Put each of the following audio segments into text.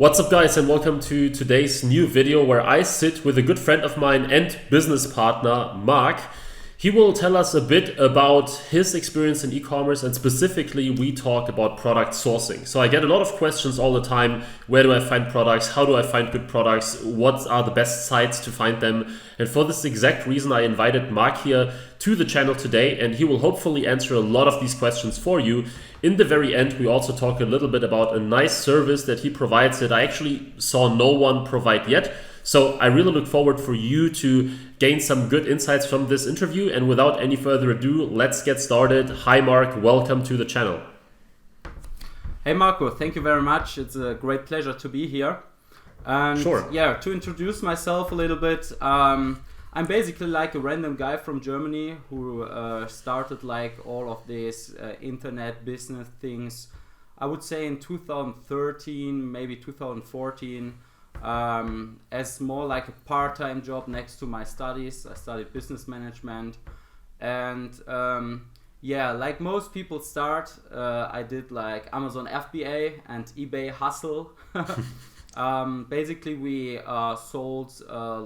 What's up guys, and welcome to today's new video where I sit with a good friend of mine and business partner, Marc. He will tell us a bit about his experience in e-commerce, and specifically we talk about product sourcing. So I get a lot of questions all the time. Where do I find products? How do I find good products? What are the best sites to find them? And for this exact reason, I invited Marc here to the channel today, and he will hopefully answer a lot of these questions for you. In the very end, we also talk a little bit about a nice service that he provides that I actually saw no one provide yet. So I really look forward for you to gain some good insights from this interview. And without any further ado, let's get started. Hi Marc, welcome to the channel. Hey Marco, thank you very much. It's a great pleasure to be here. And Sure. Yeah, to introduce myself a little bit, I'm basically like a random guy from Germany who started like all of these internet business things, I would say in 2013, maybe 2014, as more like a part-time job next to my studies. I studied business management, and yeah, like most people start, I did like Amazon FBA and eBay hustle. Basically we sold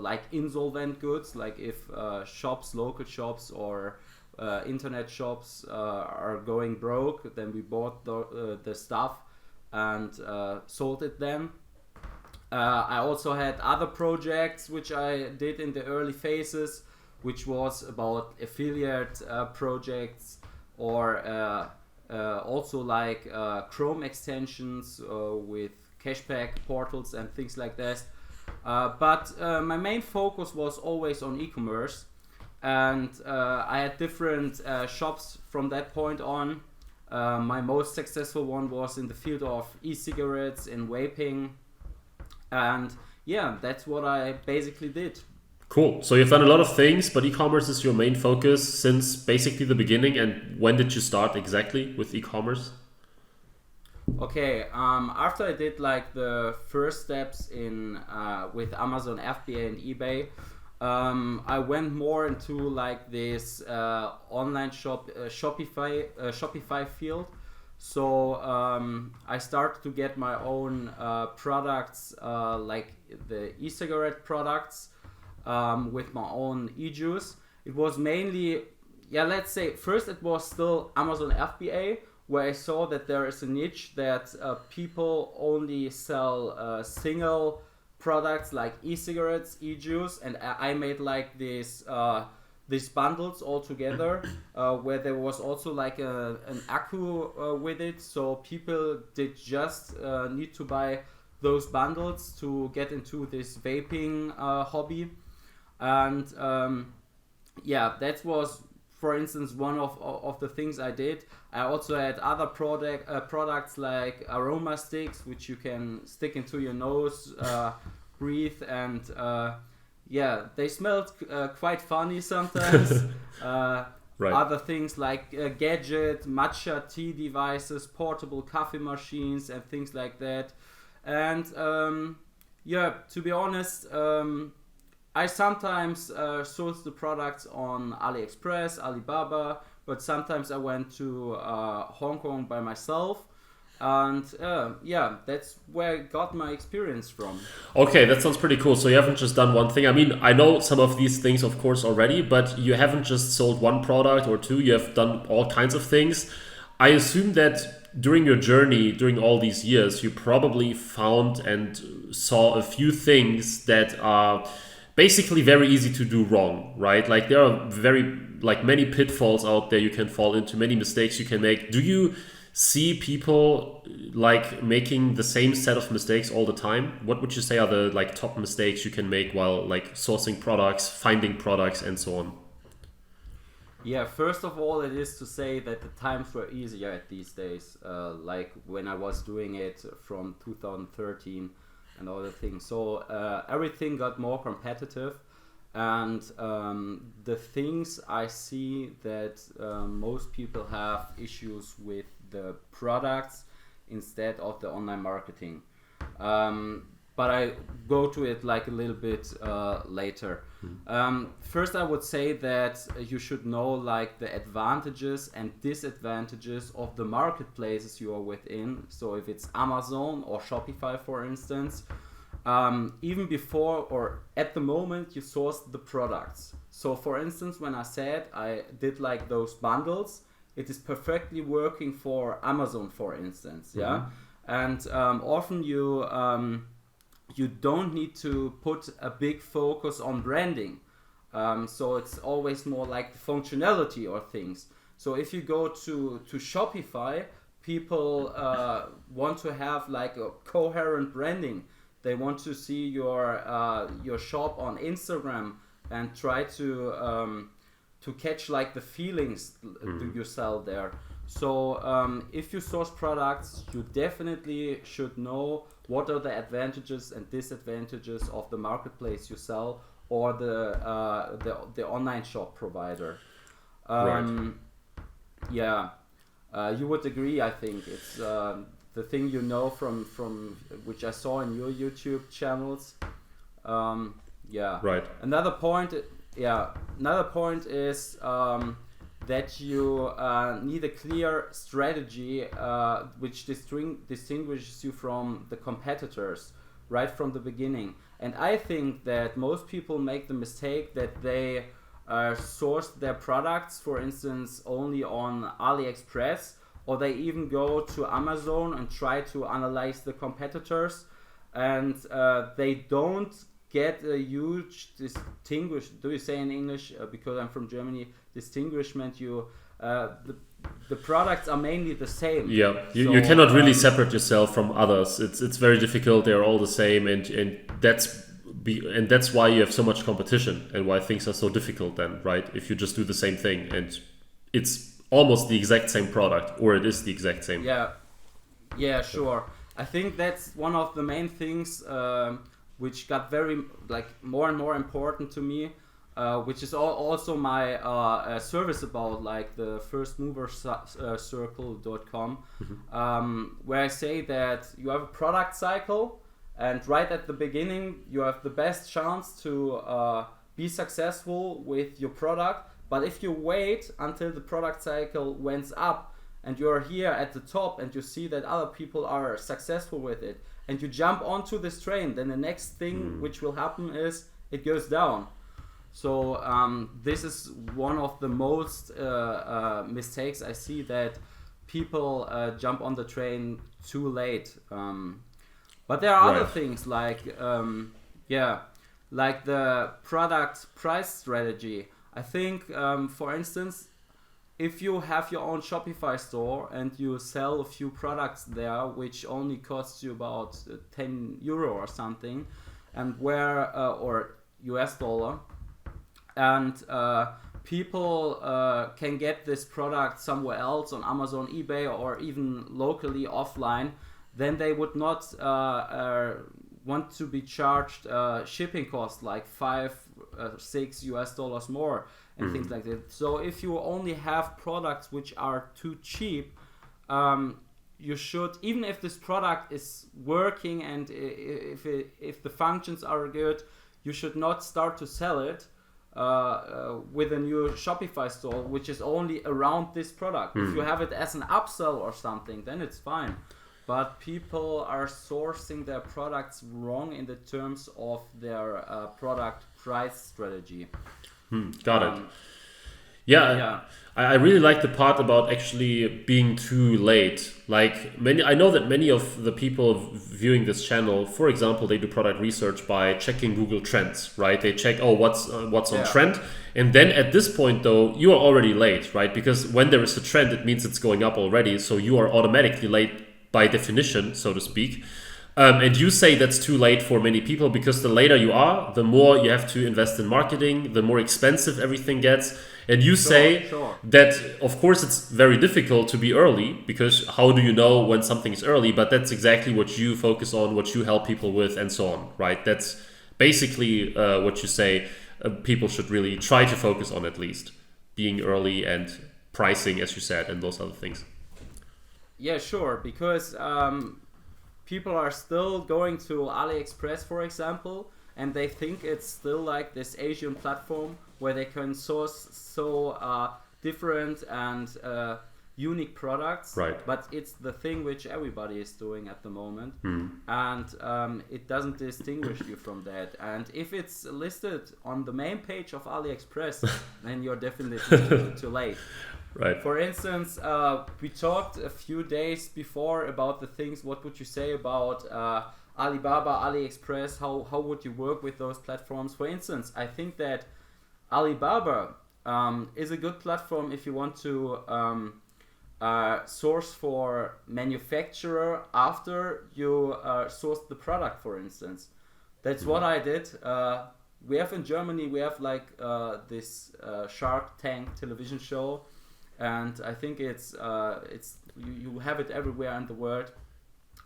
like insolvent goods, like if local shops or internet shops are going broke, then we bought the stuff and sold it then. I also had other projects which I did in the early phases, which was about affiliate projects, or also like Chrome extensions with cashback portals and things like that. But my main focus was always on e-commerce, and I had different shops from that point on. My most successful one was in the field of e-cigarettes and vaping, and yeah, that's what I basically did. Cool. So you've done a lot of things, but e-commerce is your main focus since basically the beginning. And when did you start exactly with e-commerce? Okay, after I did like the first steps in with Amazon FBA and eBay, I went more into like this online Shopify field. So I started to get my own products, like the e-cigarette products, with my own e-juice. It was mainly, let's say first it was still Amazon FBA, where I saw that there is a niche that people only sell single products like e-cigarettes, e-juice, and I made like these bundles all together, where there was also like an accu with it, so people did just need to buy those bundles to get into this vaping hobby. And that was, for instance, one of the things I did. I also had other products like aroma sticks, which you can stick into your nose, breathe, and they smelled quite funny sometimes. Right. Other things like gadget, matcha tea devices, portable coffee machines, and things like that. And to be honest, I sometimes source the products on AliExpress, Alibaba, but sometimes I went to Hong Kong by myself. And that's where I got my experience from. Okay, that sounds pretty cool. So you haven't just done one thing. I mean, I know some of these things, of course, already, but you haven't just sold one product or two. You have done all kinds of things. I assume that during your journey, during all these years, you probably found and saw a few things that are basically very easy to do wrong, right? Like there are many pitfalls out there you can fall into, many mistakes you can make. Do you see people like making the same set of mistakes all the time? What would you say are the like top mistakes you can make while like sourcing products, finding products, and so on? Yeah, first of all, it is to say that the times were easier at these days, like when I was doing it from 2013 and all the things. So everything got more competitive, and the things I see that most people have issues with the products instead of the online marketing. but I go to it like a little bit later. First, I would say that you should know like the advantages and disadvantages of the marketplaces you are within. So if it's Amazon or Shopify, for instance, even before or at the moment you source the products. So for instance, when I said I did like those bundles, it is perfectly working for Amazon, for instance. Yeah, and often you don't need to put a big focus on branding. So it's always more like the functionality or things. So if you go to Shopify, people want to have like a coherent branding. They want to see your shop on Instagram and try to catch like the feelings you sell there. So if you source products, you definitely should know what are the advantages and disadvantages of the marketplace you sell or the online shop provider. Right. Yeah, you would agree. I think it's the thing you know from which I saw in your YouTube channels. Yeah. Right. Another point is that you need a clear strategy which distinguishes you from the competitors right from the beginning. And I think that most people make the mistake that they source their products, for instance, only on AliExpress, or they even go to Amazon and try to analyze the competitors, and they don't get a huge do you say in English, because I'm from Germany, distinguishment. The products are mainly the same. Yeah, you cannot really separate yourself from others. It's very difficult. They're all the same, and that's why you have so much competition and why things are so difficult then, right? If you just do the same thing and it's almost the exact same product, or it is the exact same. Yeah, sure. I think that's one of the main things which got very more and more important to me, which is also my service about, like the firstmoverscircle.com, where I say that you have a product cycle, and right at the beginning you have the best chance to be successful with your product. But if you wait until the product cycle went up and you're here at the top and you see that other people are successful with it and you jump onto this train, then the next thing which will happen is it goes down. So this is one of the most mistakes I see, that people jump on the train too late. But there are other things like like the product price strategy. I think, for instance, if you have your own Shopify store and you sell a few products there, which only costs you about €10 or something, and or US dollar, and people can get this product somewhere else on Amazon, eBay, or even locally offline, then they would not want to be charged shipping costs like $5-6 US more and things like that. So if you only have products which are too cheap, you should, even if this product is working and if the functions are good, you should not start to sell it with a new Shopify store which is only around this product. If you have it as an upsell or something, then it's fine. But people are sourcing their products wrong in the terms of their product price strategy. Got it. Yeah. I really like the part about actually being too late. Like I know that many of the people viewing this channel, for example, they do product research by checking Google Trends, right? They check, what's on trend, and then at this point though, you are already late, right? Because when there is a trend, it means it's going up already, so you are automatically late by definition, so to speak. And you say that's too late for many people, because the later you are, the more you have to invest in marketing, the more expensive everything gets. And you say that, of course, it's very difficult to be early, because how do you know when something is early? But that's exactly what you focus on, what you help people with, and so on, right? That's basically what you say people should really try to focus on, at least. Being early and pricing, as you said, and those other things. Yeah, sure, because people are still going to AliExpress, for example, and they think it's still like this Asian platform where they can source so different and unique products. Right. But it's the thing which everybody is doing at the moment, and it doesn't distinguish you from that. And if it's listed on the main page of AliExpress, then you're definitely too late. Right. For instance, we talked a few days before about the things. What would you say about Alibaba, AliExpress? How would you work with those platforms? For instance, I think that Alibaba is a good platform if you want to source for manufacturer after you sourced the product, for instance. That's what I did. We have in Germany, we have like this Shark Tank television show, and I think it's you have it everywhere in the world.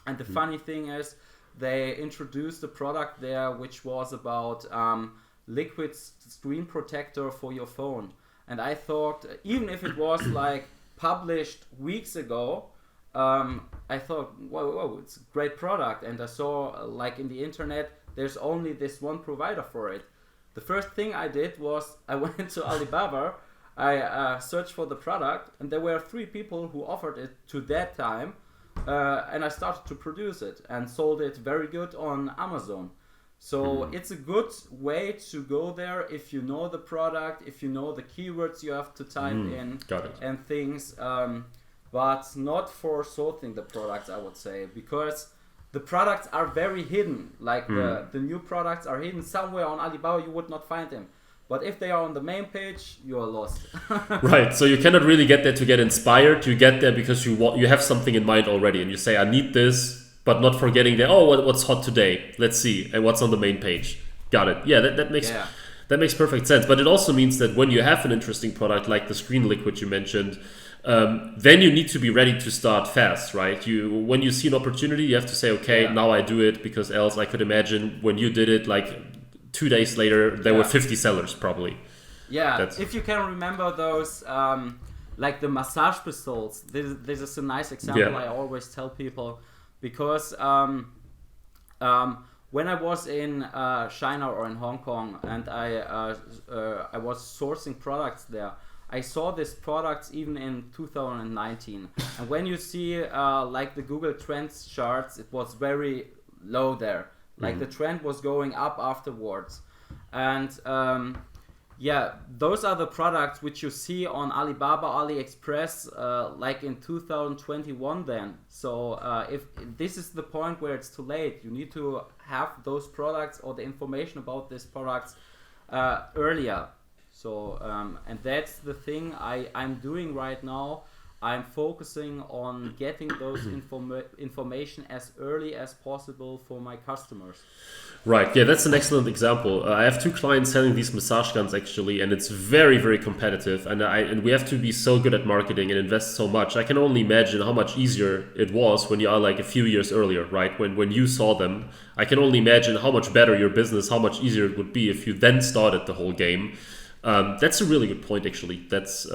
And the funny thing is, they introduced a product there which was about liquid screen protector for your phone. And I thought, even if it was like published weeks ago, I thought, whoa, it's a great product. And I saw like in the internet, there's only this one provider for it. The first thing I did was I went to Alibaba, I searched for the product, and there were 3 people who offered it to that time, and I started to produce it and sold it very good on Amazon. So it's a good way to go there if you know the product, if you know the keywords you have to type in and things, but not for sorting the products, I would say, because the products are very hidden. Like the new products are hidden somewhere on Alibaba, you would not find them. But if they are on the main page, you are lost. Right. So you cannot really get there to get inspired. You get there because you have something in mind already, and you say, I need this, but not forgetting that, what's hot today? Let's see, and what's on the main page. Got it. Yeah, that makes perfect sense. But it also means that when you have an interesting product like the screen liquid you mentioned, then you need to be ready to start fast, right? When you see an opportunity, you have to say, okay, now I do it, because else I could imagine when you did it, like 2 days later, there were 50 sellers probably. Yeah, if you can remember those, like the massage pistols, this is a nice example I always tell people, because when I was in China or in Hong Kong and I was sourcing products there, I saw these products even in 2019. And when you see like the Google Trends charts, it was very low there. Like the trend was going up afterwards. And those are the products which you see on Alibaba, AliExpress, like in 2021 then. So if this is the point where it's too late, you need to have those products or the information about these products earlier. So, and that's the thing I'm doing right now. I'm focusing on getting those information as early as possible for my customers. Right, yeah, that's an excellent example. I have 2 clients selling these massage guns actually, and it's very, very competitive. And we have to be so good at marketing and invest so much. I can only imagine how much easier it was when you are like a few years earlier, right? When you saw them, I can only imagine how much better your business, how much easier it would be if you then started the whole game. That's a really good point, actually. That's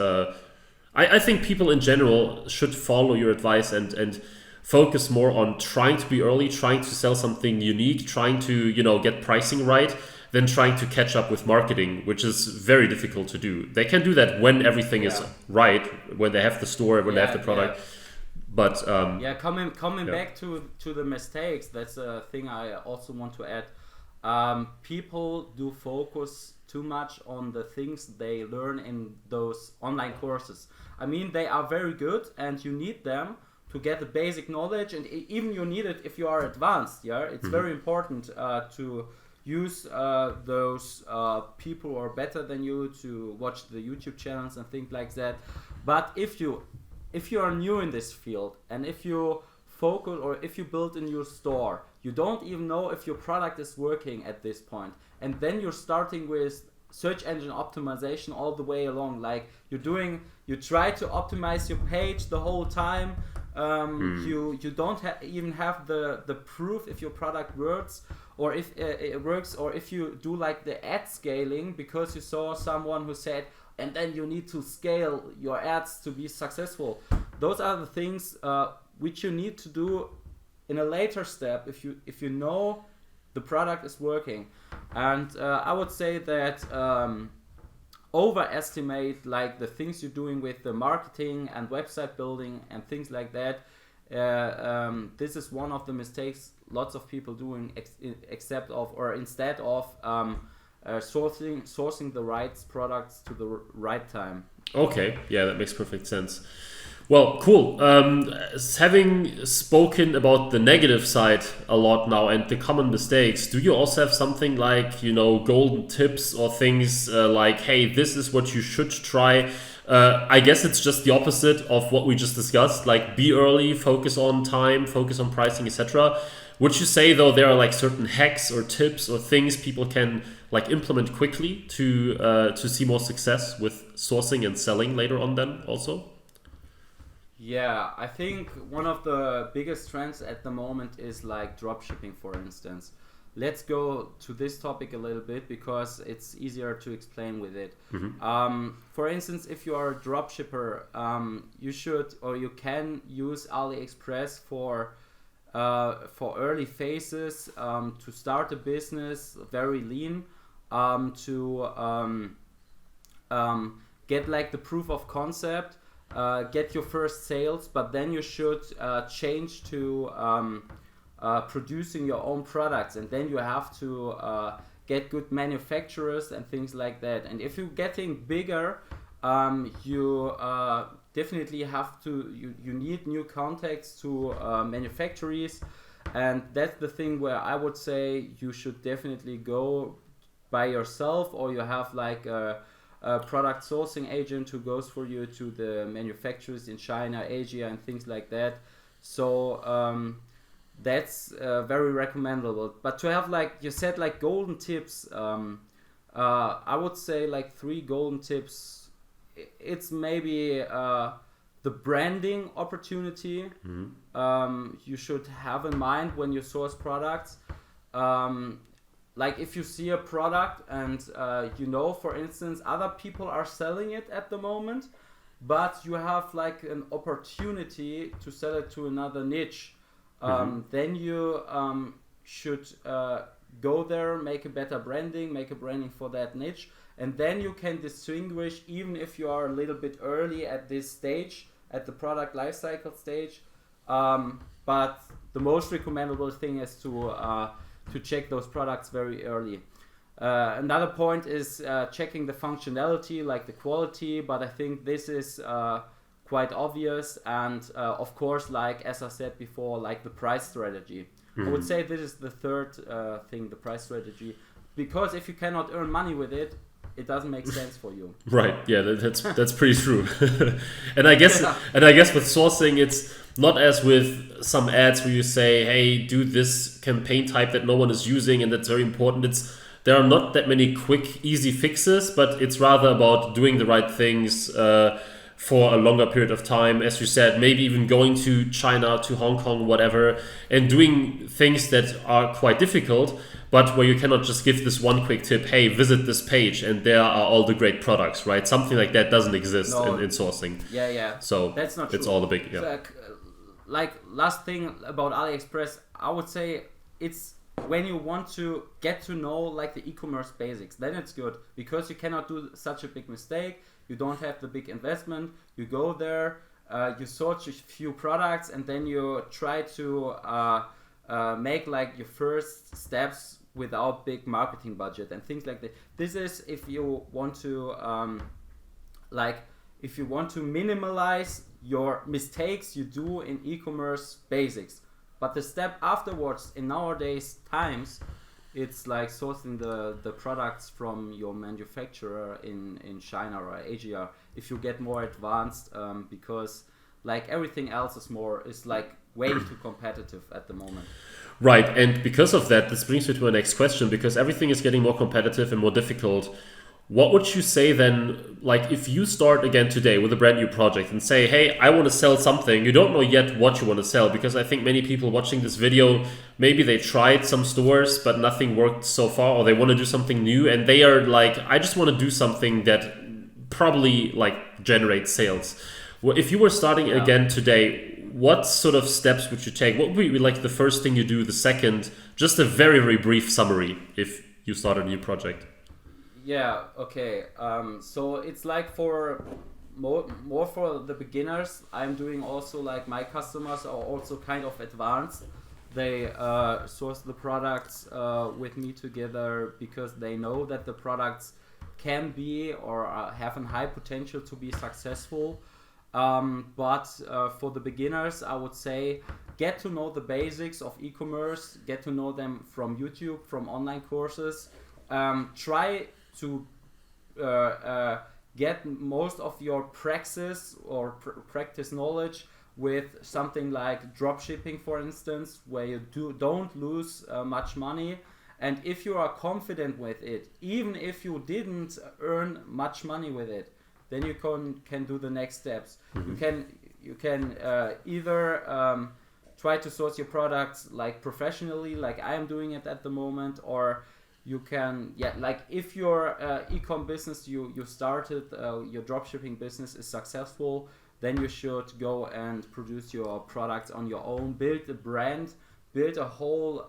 I think people in general should follow your advice and focus more on trying to be early, trying to sell something unique, trying to get pricing right, than trying to catch up with marketing, which is very difficult to do. They can do that when everything is right, when they have the store, when they have the product. But coming back to the mistakes, that's a thing I also want to add. People do focus too much on the things they learn in those online courses. I mean, they are very good and you need them to get the basic knowledge, and even you need it if you are advanced. It's very important to use those people who are better than you, to watch the YouTube channels and things like that. But if you are new in this field, and if you focus or if you build a new store, you don't even know if your product is working at this point, and then you're starting with search engine optimization all the way along. Like you try to optimize your page the whole time. You don't even have the proof if your product works, or if it works, or if you do like the ad scaling because you saw someone who said, and then you need to scale your ads to be successful. Those are the things which you need to do in a later step, if you know the product is working, and I would say that overestimate like the things you're doing with the marketing and website building and things like that. This is one of the mistakes lots of people doing instead of sourcing the right products to the right time. Okay, yeah, that makes perfect sense. Well, cool. Having spoken about the negative side a lot now and the common mistakes, do you also have something like, golden tips or things like, hey, this is what you should try? I guess it's just the opposite of what we just discussed, like be early, focus on time, focus on pricing, etc. Would you say, though, there are like certain hacks or tips or things people can like implement quickly to see more success with sourcing and selling later on then also? Yeah, I think one of the biggest trends at the moment is like dropshipping, for instance. Let's go to this topic a little bit because it's easier to explain with it. Mm-hmm. For instance, if you are a dropshipper, you should or you can use AliExpress for early phases, to start a business very lean, to get like the proof of concept. Get your first sales, but then you should change to producing your own products, and then you have to get good manufacturers and things like that. And if you're getting bigger, you definitely have to you need new contacts to manufacturers, and that's the thing where I would say you should definitely go by yourself, or you have like a product sourcing agent who goes for you to the manufacturers in China, Asia, and things like that. So that's very recommendable. But to have, like you said, like golden tips, I would say like 3 golden tips. It's maybe the branding opportunity. Mm-hmm. You should have in mind when you source products. Like if you see a product and for instance, other people are selling it at the moment, but you have like an opportunity to sell it to another niche, then you should go there, make a better branding, make a branding for that niche, and then you can distinguish, even if you are a little bit early at this stage, at the product lifecycle stage. But the most recommendable thing is to check those products very early. Another point is checking the functionality, like the quality, but I think this is quite obvious. And of course, like as I said before, like the price strategy. Mm-hmm. I would say this is the third thing, the price strategy, because if you cannot earn money with it, it doesn't make sense for you. Right. Yeah, that's pretty true. And I guess with sourcing, it's not as with some ads where you say, hey, do this campaign type that no one is using, and that's very important. There are not that many quick, easy fixes, but it's rather about doing the right things for a longer period of time. As you said, maybe even going to China, to Hong Kong, whatever, and doing things that are quite difficult, but where you cannot just give this one quick tip, hey, visit this page and there are all the great products, right? Something like that doesn't exist in sourcing. Yeah. So that's not it's true. all the big, yeah. So, like last thing about AliExpress, I would say it's when you want to get to know like the e-commerce basics, then it's good, because you cannot do such a big mistake. You don't have the big investment. You go there, you search a few products, and then you try to make like your first steps without big marketing budget and things like that. This is if you want to minimize your mistakes you do in e-commerce basics. But the step afterwards, in nowadays times, it's like sourcing the products from your manufacturer in China or Asia. If you get more advanced, because like everything else is like way too competitive at the moment. Right, and because of that, this brings me to my next question, because everything is getting more competitive and more difficult. What would you say then, like if you start again today with a brand new project and say, hey, I want to sell something, you don't know yet what you want to sell, because I think many people watching this video, maybe they tried some stores, but nothing worked so far, or they want to do something new and they are like, I just want to do something that probably like generates sales. Well, if you were starting again today, what sort of steps would you take? What would be like the first thing you do, the second? Just a very, very brief summary if you start a new project. Yeah, okay. So it's like for more for the beginners. I'm doing also like my customers are also kind of advanced. They source the products with me together because they know that the products can be or have a high potential to be successful. But for the beginners, I would say get to know the basics of e-commerce, get to know them from YouTube, from online courses. Try to get most of your praxis or practice knowledge with something like dropshipping, for instance, where you don't lose much money. And if you are confident with it, even if you didn't earn much money with it, then you can do the next steps. Mm-hmm. You can either try to source your products like professionally, like I am doing it at the moment, or you can, like if your ecom business you started, your dropshipping business is successful, then you should go and produce your products on your own, build a brand, build a whole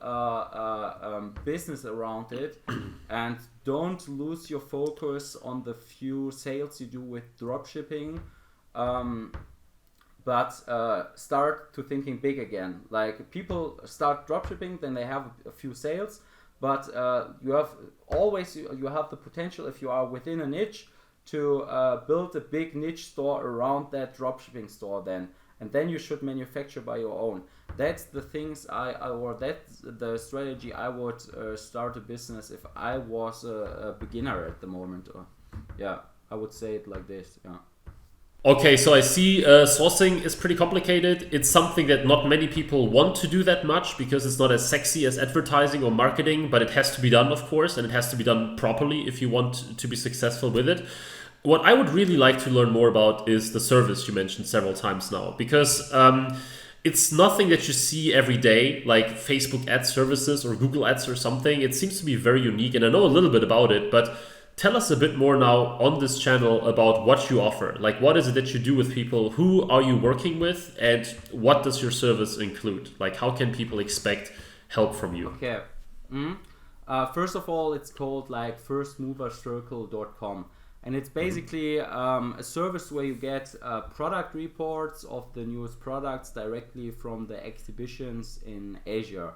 business around it, and don't lose your focus on the few sales you do with dropshipping, but start to thinking big again. Like people start dropshipping, then they have a few sales, but you have the potential, if you are within a niche, to build a big niche store around that dropshipping store then. And then you should manufacture by your own. That's the things or that's the strategy I would start a business if I was a beginner at the moment. I would say it like this. Yeah. Okay, so I see sourcing is pretty complicated. It's something that not many people want to do that much because it's not as sexy as advertising or marketing, but it has to be done, of course, and it has to be done properly if you want to be successful with it. What I would really like to learn more about is the service you mentioned several times now, because it's nothing that you see every day, like Facebook ad services or Google ads or something. It seems to be very unique, and I know a little bit about it, but tell us a bit more now on this channel about what you offer. Like, what is it that you do with people? Who are you working with? And what does your service include? Like, how can people expect help from you? Okay. First of all, it's called like firstmoverscircle.com. And it's basically a service where you get product reports of the newest products directly from the exhibitions in Asia.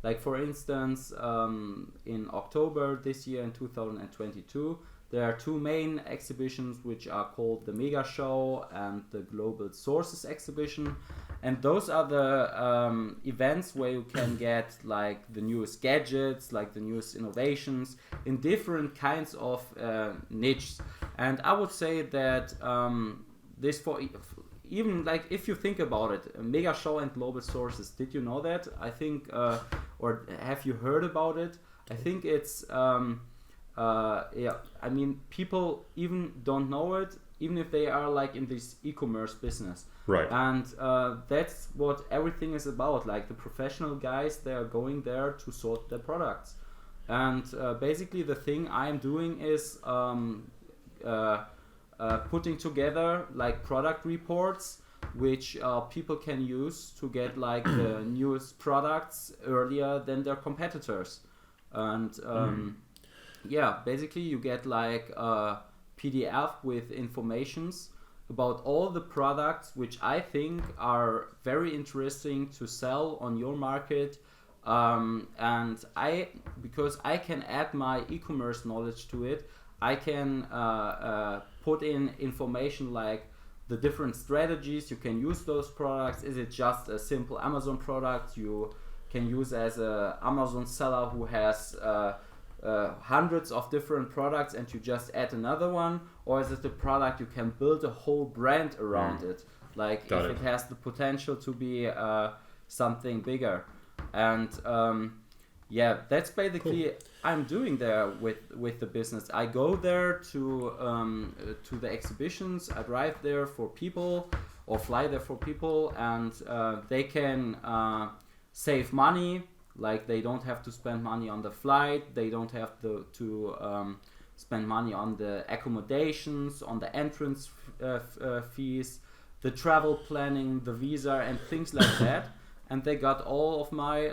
Like for instance, in October this year in 2022, there are two main exhibitions which are called the Mega Show and the Global Sources Exhibition. And those are the events where you can get like the newest gadgets, like the newest innovations in different kinds of niches. And I would say that this for even like if you think about it, Mega Show and Global Sources, did you know that? I think, or have you heard about it? I think it's, I mean, people even don't know it, even if they are like in this e-commerce business. Right. And that's what everything is about. Like the professional guys, they are going there to sort their products. And basically the thing I'm doing is putting together like product reports which people can use to get like the newest products earlier than their competitors. And basically you get like a PDF with informations about all the products which I think are very interesting to sell on your market. And because I can add my e-commerce knowledge to it, I can put in information like the different strategies you can use those products. Is it just a simple Amazon product you can use as a Amazon seller who has hundreds of different products and you just add another one? Or is it a product you can build a whole brand around it? Like it has the potential to be something bigger. And that's basically I'm doing there with the business. I go there to the exhibitions. I drive there for people or fly there for people, and they can save money. Like they don't have to spend money on the flight. They don't have to spend money on the accommodations, on the entrance fees. the travel planning, the visa, and things like that. And they got all of my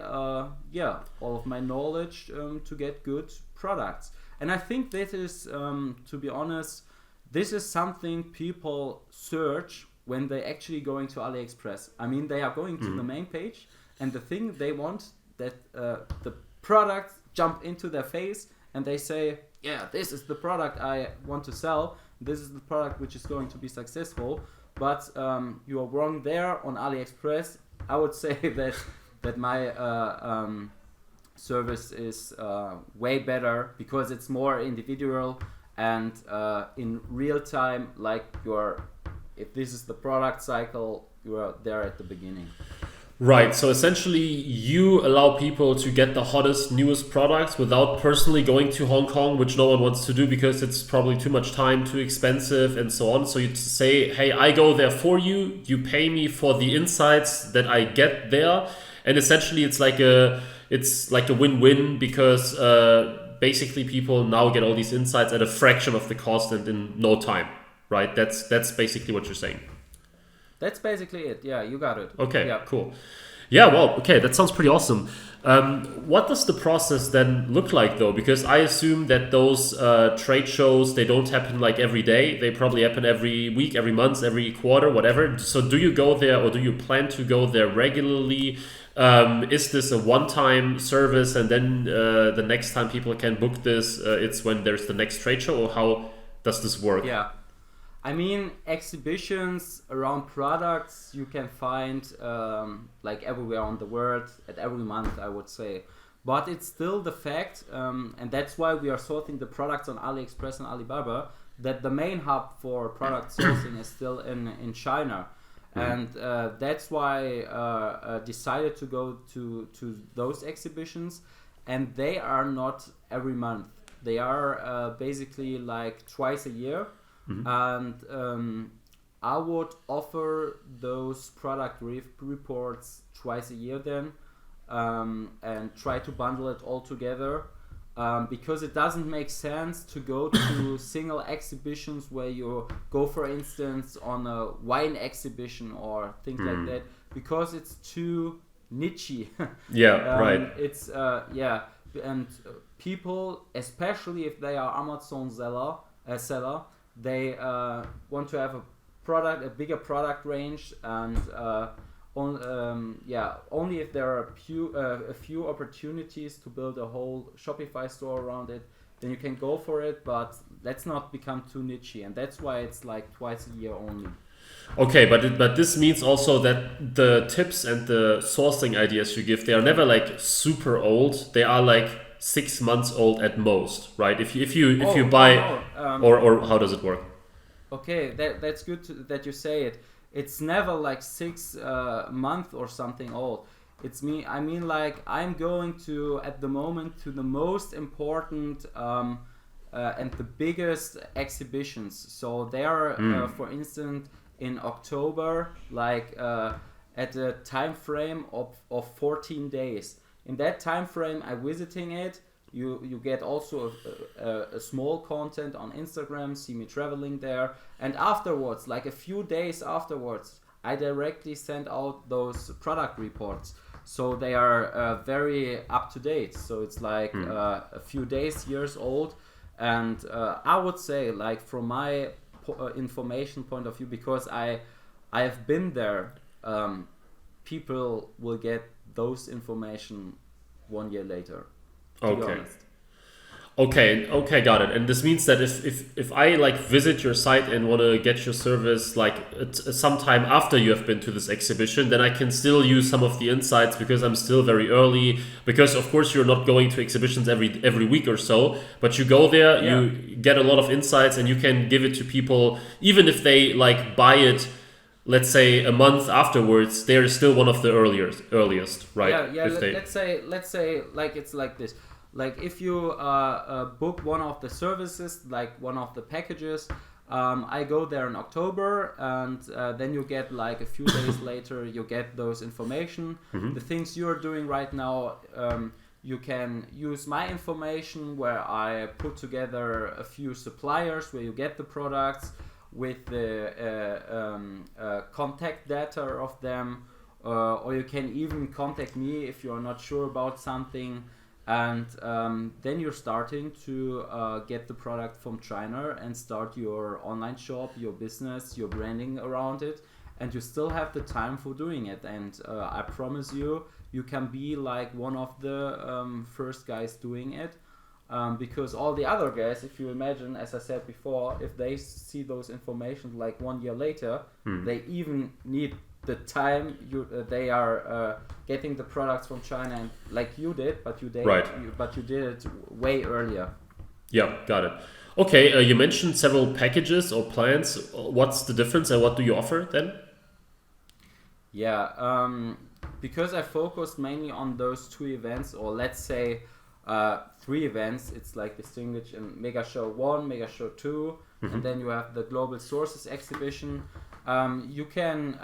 knowledge to get good products. And I think that is, to be honest, this is something people search when they actually going to AliExpress. I mean, they are going to the main page, and the thing they want that the product jump into their face, and they say, yeah, this is the product I want to sell. This is the product which is going to be successful. But you are wrong there on AliExpress. I would say that my service is way better because it's more individual and in real time. Like if this is the product cycle, you are there at the beginning. Right. So essentially, you allow people to get the hottest, newest products without personally going to Hong Kong, which no one wants to do because it's probably too much time, too expensive, and so on. So you say, hey, I go there for you. You pay me for the insights that I get there, and essentially, it's like a win-win because basically people now get all these insights at a fraction of the cost and in no time. Right. That's basically what you're saying. That's basically it. Yeah, you got it. Okay, yeah. Cool. Yeah, well, okay, that sounds pretty awesome. What does the process then look like, though? Because I assume that those trade shows, they don't happen like every day. They probably happen every week, every month, every quarter, whatever. So do you go there or do you plan to go there regularly? Is this a one-time service and then the next time people can book this, it's when there's the next trade show? Or how does this work? Yeah. I mean, exhibitions around products you can find like everywhere on the world, at every month, I would say. But it's still the fact, and that's why we are sorting the products on AliExpress and Alibaba, that the main hub for product sourcing is still in China. And that's why I decided to go to those exhibitions. And they are not every month. They are basically like twice a year. And I would offer those product reports twice a year then, and try to bundle it all together, because it doesn't make sense to go to single exhibitions where you go, for instance, on a wine exhibition or things like that, because it's too niche. Right. It's and people, especially if they are Amazon seller, they want to have a bigger product range, and only if there are a few opportunities to build a whole Shopify store around it, then you can go for it. But let's not become too niche, and that's why it's like twice a year only. Okay, but this means also that the tips and the sourcing ideas you give, they are never like super old. They are like 6 months old at most, right? If you buy, or how does it work? Okay, that's good that you say it. It's never like 6 months or something old. I mean, like I'm going to at the moment to the most important and the biggest exhibitions. So they are, for instance, in October, like at a time frame of 14 days. In that time frame, I'm visiting it. You get also a small content on Instagram, see me traveling there. And afterwards, like a few days afterwards, I directly send out those product reports. So they are very up to date. So it's like a few days, years old. And I would say, like from my information point of view, because I have been there, people will get those information 1 year later. Okay, got it. And this means that if I like visit your site and want to get your service like sometime after you have been to this exhibition, then I can still use some of the insights because I'm still very early. Because of course you're not going to exhibitions every week or so, but you go there, you get a lot of insights, and you can give it to people even if they like buy it. Let's say a month afterwards, they're still one of the earliest, right? Yeah. Let's say like it's like this. Like if you book one of the services, like one of the packages, I go there in October, and then you get like a few days later, you get those information. The things you're doing right now, you can use my information where I put together a few suppliers where you get the products. with the contact data of them, or you can even contact me if you're not sure about something. And then you're starting to get the product from China and start your online shop, your business, your branding around it, and you still have the time for doing it. And I promise you, you can be like one of the first guys doing it, because all the other guys, if you imagine, as I said before, if they see those information like 1 year later, they even need the time they are getting the products from China, and like you did, but you did it way earlier. Yeah, got it. Okay, you mentioned several packages or plans. What's the difference and what do you offer then? Yeah, because I focused mainly on those 2 events, or let's say 3 events. It's like distinguished in Mega Show 1, Mega Show 2, and then you have the Global Sources exhibition. You can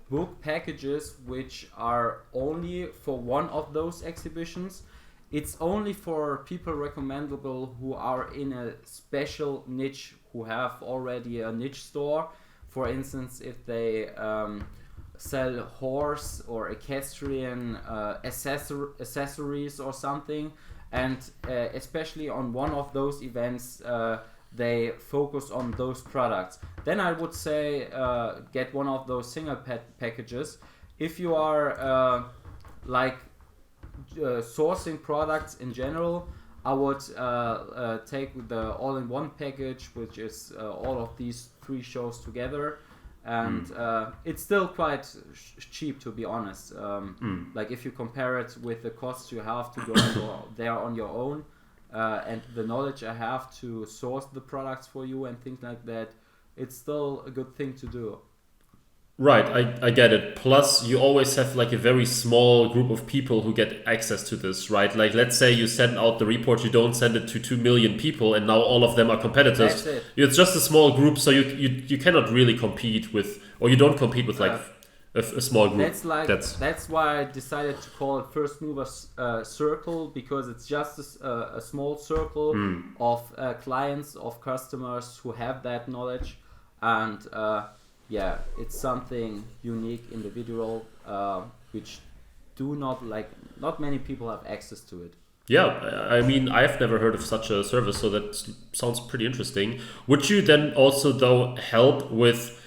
book packages which are only for one of those exhibitions. It's only for people recommendable who are in a special niche, who have already a niche store. For instance, if they sell horse or equestrian accessories or something, and especially on one of those events they focus on those products, then I would say get one of those single packages. If you are sourcing products in general, I would take the all-in-one package, which is all of these 3 shows together, and it's still quite cheap, to be honest. Like if you compare it with the costs you have to go there on your own, and the knowledge I have to source the products for you and things like that, it's still a good thing to do. Right, I get it. Plus, you always have like a very small group of people who get access to this, right? Like, let's say you send out the report, you don't send it to 2 million people, and now all of them are competitors. That's it. It's just a small group, so you cannot really compete with, or you don't compete with like a small group. That's why I decided to call it First Movers Circle, because it's just a small circle of clients, of customers who have that knowledge, and yeah, it's something unique, individual, which not many people have access to it. Yeah, I mean, I've never heard of such a service, so that sounds pretty interesting. Would you then also, though, help with,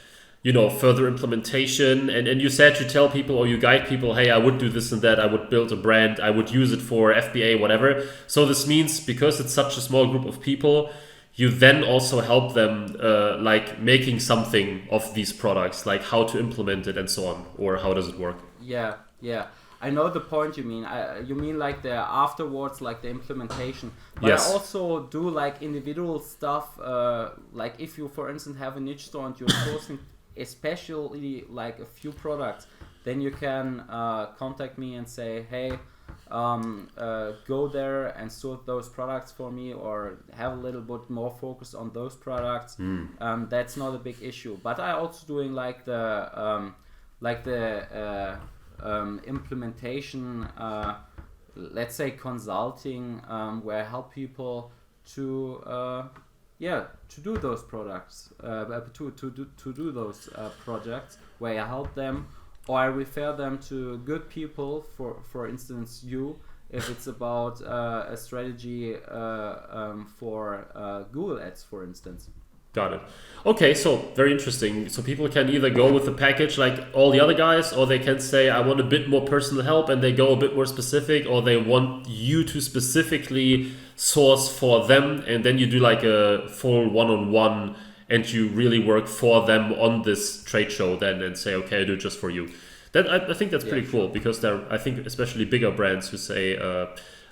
further implementation? And you said you tell people or you guide people, hey, I would do this and that, I would build a brand, I would use it for FBA, whatever. So this means, because it's such a small group of people, you then also help them like making something of these products, like how to implement it and so on, or how does it work? Yeah. I know the point you mean. You mean like the afterwards, like the implementation. But yes. I also do like individual stuff. Like if you, for instance, have a niche store and you're sourcing especially like a few products, then you can contact me and say, hey, go there and sort those products for me, or have a little bit more focus on those products. That's not a big issue. But I also doing like the implementation, let's say consulting, where I help people to do those products, to do those projects, where I help them, or I refer them to good people, for instance you, if it's about a strategy for Google Ads, for instance. Got it. Okay, so very interesting. So people can either go with the package like all the other guys, or they can say, I want a bit more personal help, and they go a bit more specific, or they want you to specifically source for them, and then you do like a full one-on-one, and you really work for them on this trade show then, and say, okay, I do it just for you. I think that's pretty cool, because there are, I think, especially bigger brands who say,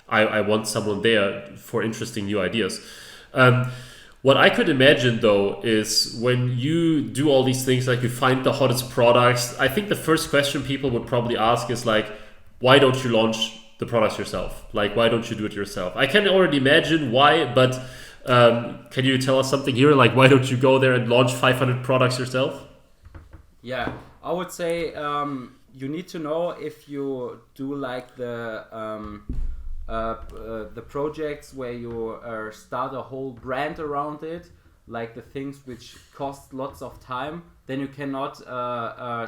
I want someone there for interesting new ideas. What I could imagine, though, is when you do all these things, like you find the hottest products, I think the first question people would probably ask is like, why don't you launch the products yourself? Like, why don't you do it yourself? I can already imagine why, but can you tell us something here? Like, why don't you go there and launch 500 products yourself? Yeah, I would say you need to know if you do like the projects where you start a whole brand around it. like the things which cost lots of time, then you cannot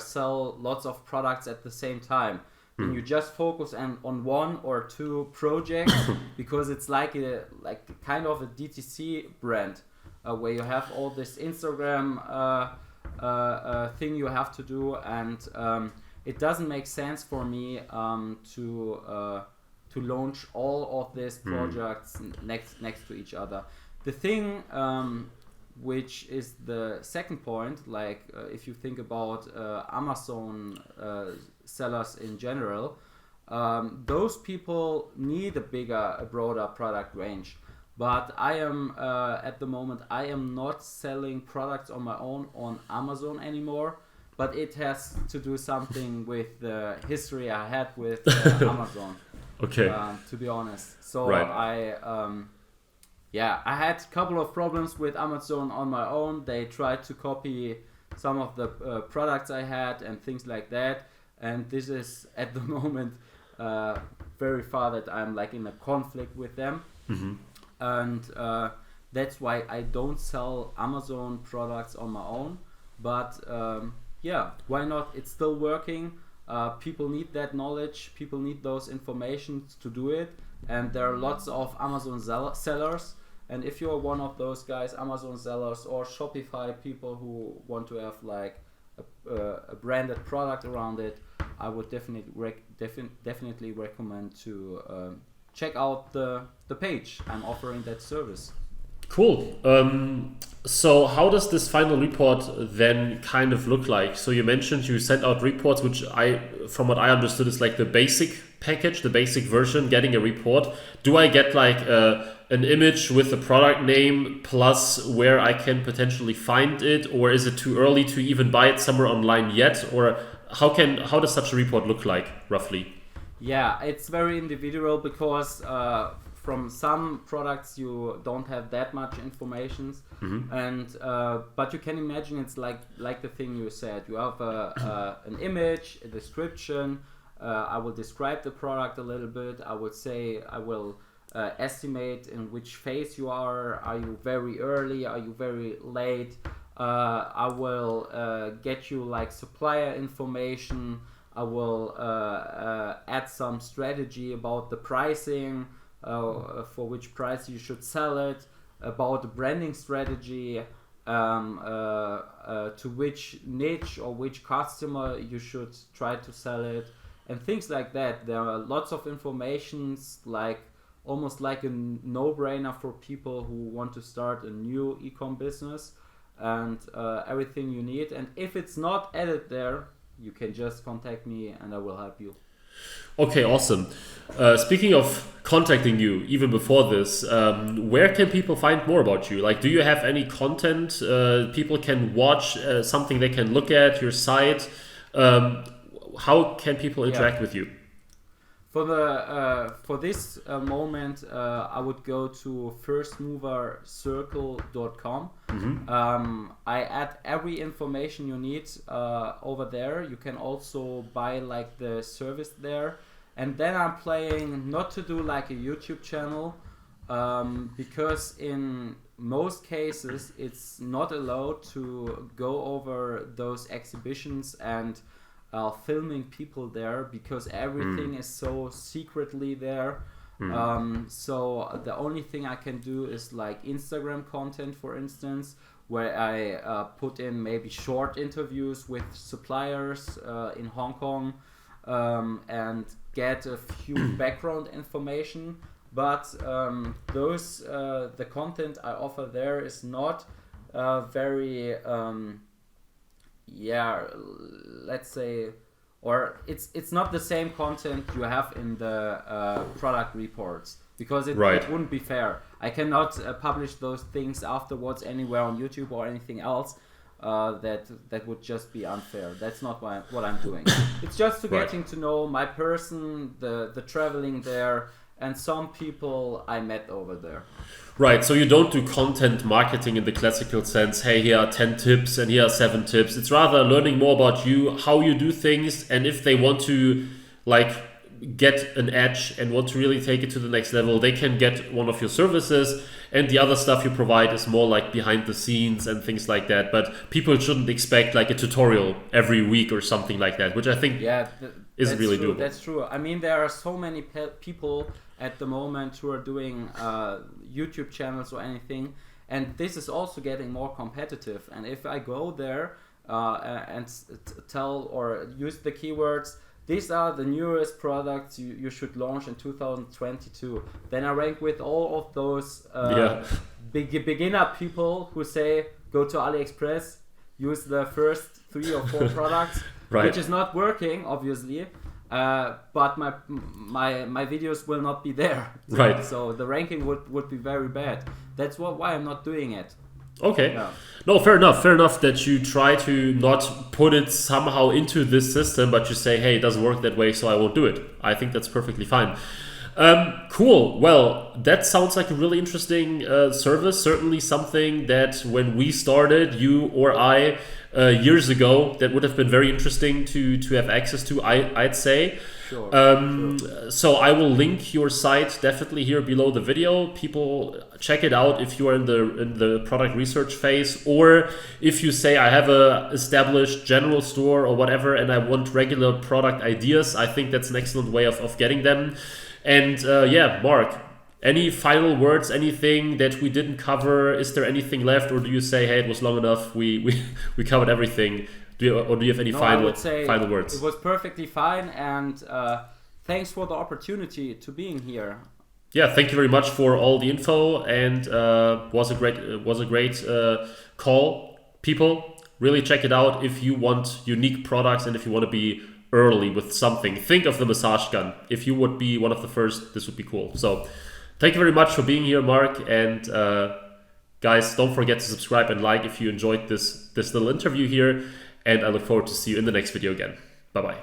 sell lots of products at the same time. Then you just focus on one or two projects because it's like kind of a DTC brand where you have all this Instagram thing you have to do, and it doesn't make sense for me to launch all of these projects next to each other. The thing which is the second point, like if you think about Amazon sellers in general, those people need a broader product range. But I am at the moment I am not selling products on my own on Amazon anymore. But it has to do something with the history I had with Amazon. Okay. To be honest, so right. I had a couple of problems with Amazon on my own. They tried to copy some of the products I had and things like that. And this is at the moment very far that I'm like in a conflict with them. Mm-hmm. And that's why I don't sell Amazon products on my own. But why not? It's still working. People need that knowledge. People need those informations to do it. And there are lots of Amazon sellers. And if you're one of those guys, Amazon sellers or Shopify people who want to have like a branded product around it, I would definitely recommend to check out the page. I'm offering that service. Cool. So how does this final report then kind of look like? So you mentioned you sent out reports, which from what I understood, is like the basic package, the basic version, getting a report. Do I get like an image with the product name plus where I can potentially find it, or is it too early to even buy it somewhere online yet? Or how does such a report look like roughly? Yeah, it's very individual because from some products you don't have that much information, and but you can imagine it's like the thing you said. You have an image, a description. I will describe the product a little bit. I will estimate in which phase you are. Are you very early? Are you very late? I will get you like supplier information. I will add some strategy about the pricing, for which price you should sell it, about the branding strategy, to which niche or which customer you should try to sell it, and things like that. There are lots of informations, like almost like a no-brainer for people who want to start a new ecom business, and everything you need. And if it's not added there, you can just contact me and I will help you. Okay, awesome. Speaking of contacting you, even before this, where can people find more about you? Like, do you have any content people can watch, something they can look at, your site? How can people interact with you? For this moment, I would go to firstmoverscircle.com. I add every information you need over there. You can also buy like the service there. And then I'm playing not to do like a YouTube channel, because in most cases it's not allowed to go over those exhibitions and filming people there, because everything is so secretly there. So the only thing I can do is like Instagram content, for instance, where I put in maybe short interviews with suppliers in Hong Kong, and get a few background information. But the content I offer there is not very let's say, or it's not the same content you have in the product reports, because it wouldn't be fair. I cannot publish those things afterwards anywhere on YouTube or anything else. That would just be unfair. That's not what I'm doing. It's just to getting to know my person, the traveling there, and some people I met over there. Right, so you don't do content marketing in the classical sense. Hey, here are 10 tips and here are 7 tips. It's rather learning more about you, how you do things, and if they want to like get an edge and want to really take it to the next level, they can get one of your services, and the other stuff you provide is more like behind the scenes and things like that. But people shouldn't expect like a tutorial every week or something like that, which I think isn't really doable. That's true. I mean, there are so many people at the moment who are doing YouTube channels or anything, and this is also getting more competitive. And if I go there and tell or use the keywords, these are the newest products you should launch in 2022, then I rank with all of those beginner people who say go to AliExpress, use the first 3 or 4 products, which is not working, obviously. But my videos will not be there. So the ranking would be very bad. That's why I'm not doing it. Okay. Yeah. No, fair enough that you try to not put it somehow into this system, but you say, hey, it doesn't work that way, so I won't do it. I think that's perfectly fine. Cool. Well, that sounds like a really interesting service. Certainly something that when we started, you or I, years ago, that would have been very interesting to have access to, I'd say. Sure. So I will link your site definitely here below the video. People check it out if you are in the product research phase, or if you say I have a established general store or whatever and I want regular product ideas. I think that's an excellent way of getting them. And Marc, any final words, anything that we didn't cover? Is there anything left, or do you say, hey, it was long enough, we covered everything? Do you have any final words? It was perfectly fine, and thanks for the opportunity to being here. Yeah, thank you very much for all the info, and was a great call. People, really check it out if you want unique products and if you want to be early with something. Think of the massage gun. If you would be one of the first, this would be cool. So thank you very much for being here, Marc, and guys, don't forget to subscribe and like if you enjoyed this little interview here. And I look forward to see you in the next video again. Bye-bye.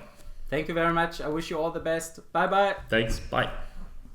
Thank you very much. I wish you all the best. Bye-bye. Thanks. Bye.